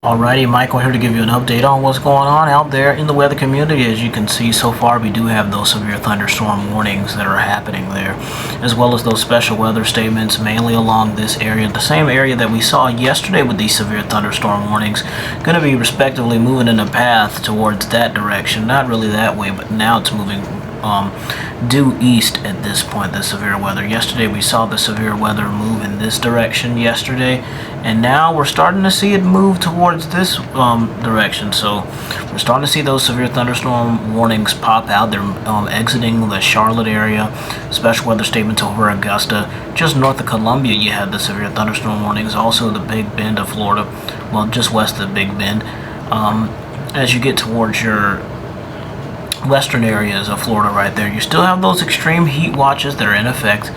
Alrighty, Michael here to give you an update on what's going on out there in the weather community. As you can see, so far we do have those severe thunderstorm warnings that are happening there, as well as those special weather statements mainly along this area, the same area that we saw yesterday with these severe thunderstorm warnings, going to be respectively moving in a path towards that direction. Not really that way, but now it's moving due east at this point, the severe weather. Yesterday we saw the severe weather move in this direction yesterday, and now we're starting to see it move towards this direction. So we're starting to see those severe thunderstorm warnings pop out. They're exiting the Charlotte area. Special weather statements over Augusta. Just north of Columbia you have the severe thunderstorm warnings. Also the Big Bend of Florida, well, just west of the Big Bend. As you get towards your western areas of Florida right there, you still have those extreme heat watches that are in effect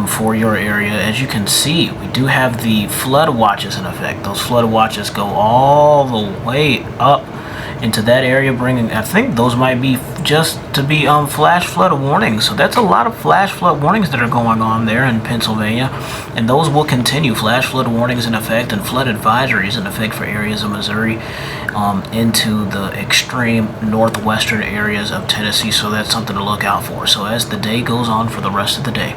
for your area. As you can see, we do have the flood watches in effect. Those flood watches go all the way up into that area, bringing, I think those might be just to be flash flood warnings. So that's a lot of flash flood warnings that are going on there in Pennsylvania, and those will continue. Flash flood warnings in effect and flood advisories in effect for areas of Missouri into the extreme northwestern areas of Tennessee. So that's something to look out for. So as the day goes on for the rest of the day,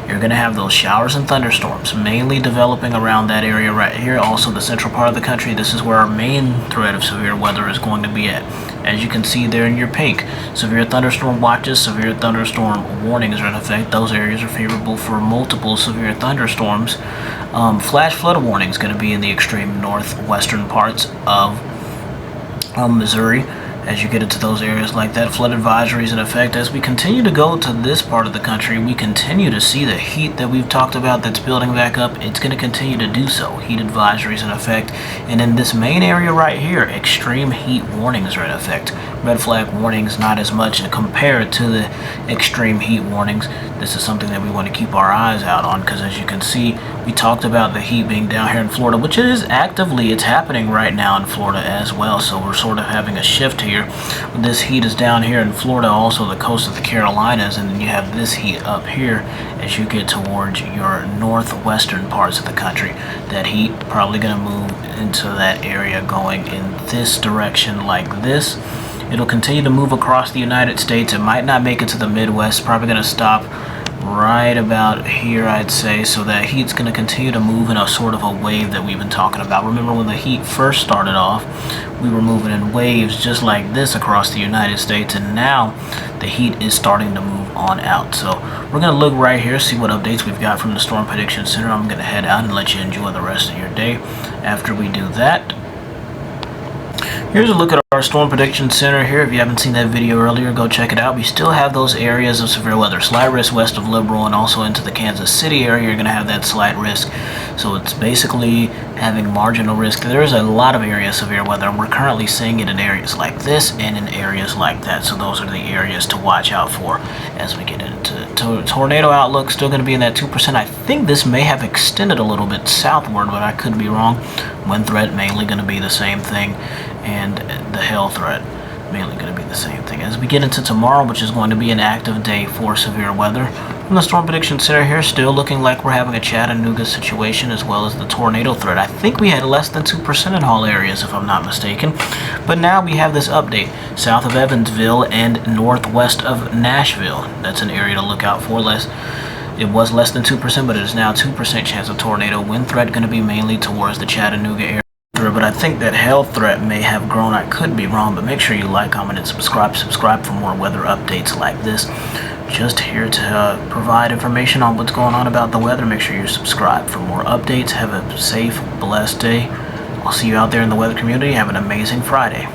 you're going to have those showers and thunderstorms mainly developing around that area right here. Also the central part of the country, this is where our main threat of severe weather is going to be at. As you can see there in your pink, severe thunderstorm watches, severe thunderstorm warnings are in effect. Those areas are favorable for multiple severe thunderstorms. Flash flood warning is going to be in the extreme northwestern parts of Missouri. As you get into those areas like that, flood advisories in effect. As we continue to go to this part of the country, we continue to see the heat that we've talked about that's building back up. It's going to continue to do so. Heat advisories in effect. And in this main area right here, extreme heat warnings are in effect. Red flag warnings not as much compared to the extreme heat warnings. This is something that we want to keep our eyes out on, because as you can see, we talked about the heat being down here in Florida, which it is actively, it's happening right now in Florida as well. So we're sort of having a shift here. This heat is down here in Florida, also the coast of the Carolinas, and then you have this heat up here as you get towards your northwestern parts of the country. That heat probably going to move into that area going in this direction like this. It'll continue to move across the United States. It might not make it to the Midwest. Probably going to stop right about here, I'd say. So that heat's going to continue to move in a sort of a wave that we've been talking about. Remember when the heat first started off, we were moving in waves just like this across the United States, and now the heat is starting to move on out. So we're going to look right here, see what updates we've got from the Storm Prediction Center. I'm going to head out and let you enjoy the rest of your day. After we do that, here's a look at our Storm Prediction Center here. If you haven't seen that video earlier, go check it out. We still have those areas of severe weather. Slight risk west of Liberal and also into the Kansas City area. You're going to have that slight risk. So it's basically having marginal risk. There is a lot of areas of severe weather, and we're currently seeing it in areas like this and in areas like that. So those are the areas to watch out for as we get into tornado outlook. Still going to be in that 2%. I think this may have extended a little bit southward, but I could be wrong. Wind threat mainly going to be the same thing, and the hail threat mainly going to be the same thing. As we get into tomorrow, which is going to be an active day for severe weather, from the Storm Prediction Center here, still looking like we're having a Chattanooga situation as well as the tornado threat. I think we had less than 2% in all areas, if I'm not mistaken. But now we have this update south of Evansville and northwest of Nashville. That's an area to look out for. It was less than 2%, but it is now 2% chance of tornado. Wind threat going to be mainly towards the Chattanooga area. But I think that hail threat may have grown. I could be wrong, but make sure you like, comment, and subscribe for more weather updates like this. Just here to provide information on what's going on about the weather. Make sure you subscribe for more updates. Have a safe, blessed day. I'll see you out there in the weather community. Have an amazing Friday.